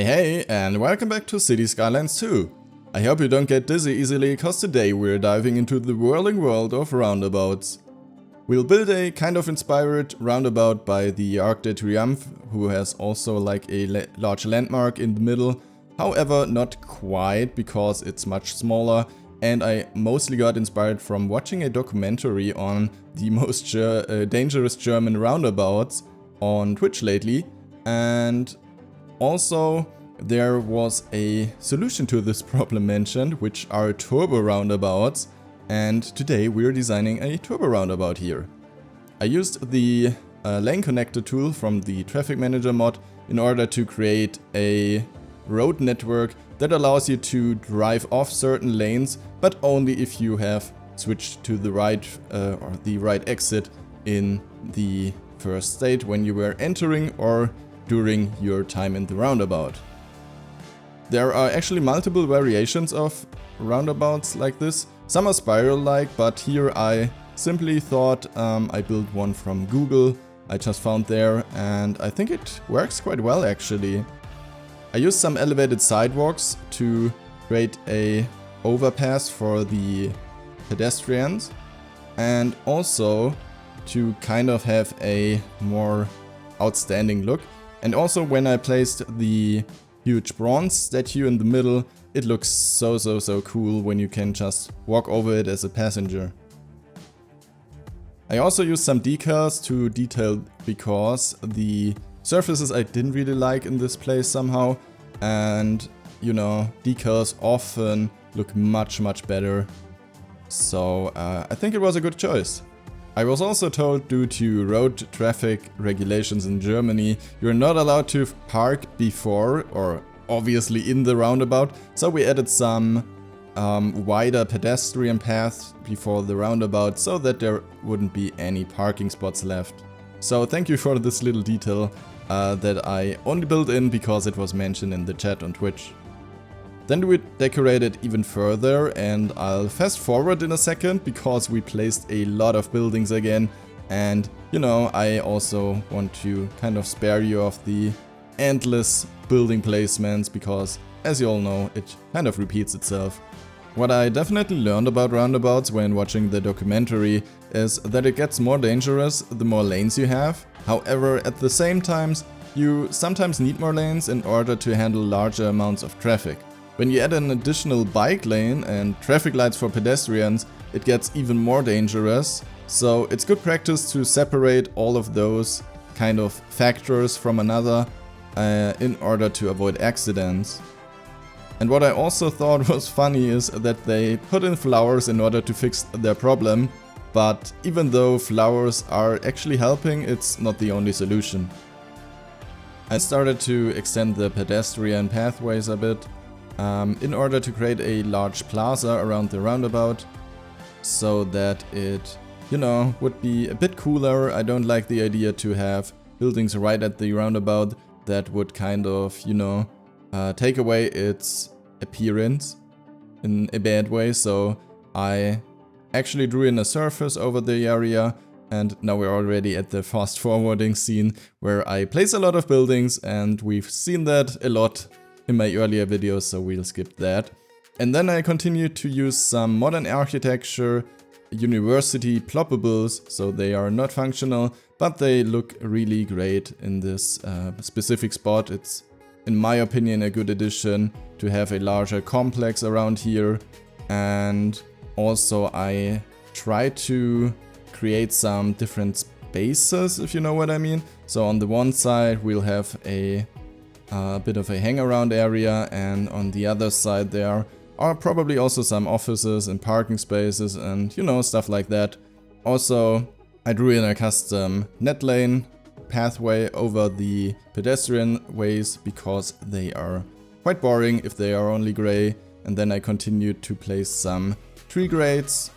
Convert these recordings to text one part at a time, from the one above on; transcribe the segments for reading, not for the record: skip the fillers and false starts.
Hey, and welcome back to City Skylines 2. I hope you don't get dizzy easily, cause today we're diving into the whirling world of roundabouts. We'll build a kind of inspired roundabout by the Arc de Triomphe, who has also like a large landmark in the middle. However, not quite, because it's much smaller, and I mostly got inspired from watching a documentary on the most dangerous German roundabouts on Twitch lately, and also there was a solution to this problem mentioned, which are turbo roundabouts, and today we're designing a turbo roundabout here. I used the lane connector tool from the traffic manager mod in order to create a road network that allows you to drive off certain lanes, but only if you have switched to the right or the right exit in the first state when you were entering or during your time in the roundabout. There are actually multiple variations of roundabouts like this. Some are spiral-like, but here I simply thought I built one from Google. I just found there, and I think it works quite well actually. I used some elevated sidewalks to create a overpass for the pedestrians, and also to kind of have a more outstanding look. And also when I placed the huge bronze statue in the middle, it looks so cool when you can just walk over it as a passenger. I also used some decals to detail because the surfaces I didn't really like in this place somehow, and you know, decals often look much better. So I think it was a good choice. I was also told, due to road traffic regulations in Germany, you're not allowed to park before or obviously in the roundabout, so we added some wider pedestrian paths before the roundabout so that there wouldn't be any parking spots left. So thank you for this little detail that I only built in because it was mentioned in the chat on Twitch. Then we decorated even further, and I'll fast forward in a second because we placed a lot of buildings again, and you know, I also want to kind of spare you of the endless building placements because, as you all know, it kind of repeats itself. What I definitely learned about roundabouts when watching the documentary is that it gets more dangerous the more lanes you have. However, at the same time, you sometimes need more lanes in order to handle larger amounts of traffic. When you add an additional bike lane and traffic lights for pedestrians, it gets even more dangerous, so it's good practice to separate all of those kind of factors from another in order to avoid accidents. And what I also thought was funny is that they put in flowers in order to fix their problem, but even though flowers are actually helping, it's not the only solution. I started to extend the pedestrian pathways a bit, in order to create a large plaza around the roundabout, so that it, you know, would be a bit cooler. I don't like the idea to have buildings right at the roundabout. That would kind of, you know, take away its appearance in a bad way, so I actually drew in a surface over the area, and now we're already at the fast forwarding scene where I place a lot of buildings, and we've seen that a lot in my earlier videos, so we'll skip that. And then I continued to use some modern architecture, university ploppables, so they are not functional, but they look really great in this specific spot. It's, in my opinion, a good addition to have a larger complex around here. And also I tried to create some different spaces, if you know what I mean. So on the one side we'll have a bit of a hang-around area, and on the other side there are probably also some offices and parking spaces and, you know, stuff like that. Also, I drew in a custom net lane pathway over the pedestrian ways because they are quite boring if they are only grey. And then I continued to place some tree grates,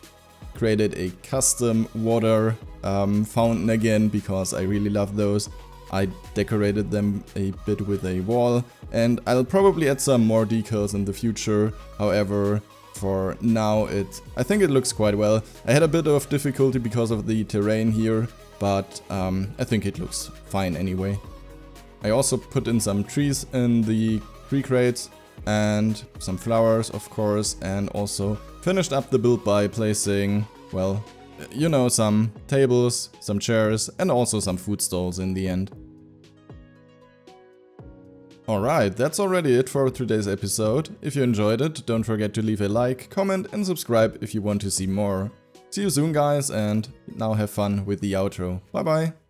created a custom water fountain again because I really love those. I decorated them a bit with a wall, and I'll probably add some more decals in the future. However, for now I think it looks quite well. I had a bit of difficulty because of the terrain here, but I think it looks fine anyway. I also put in some trees in the tree crates and some flowers, of course, and also finished up the build by placing, well, you know, some tables, some chairs, and also some food stalls in the end. Alright, that's already it for today's episode. If you enjoyed it, don't forget to leave a like, comment and subscribe if you want to see more. See you soon guys, and now have fun with the outro. Bye bye!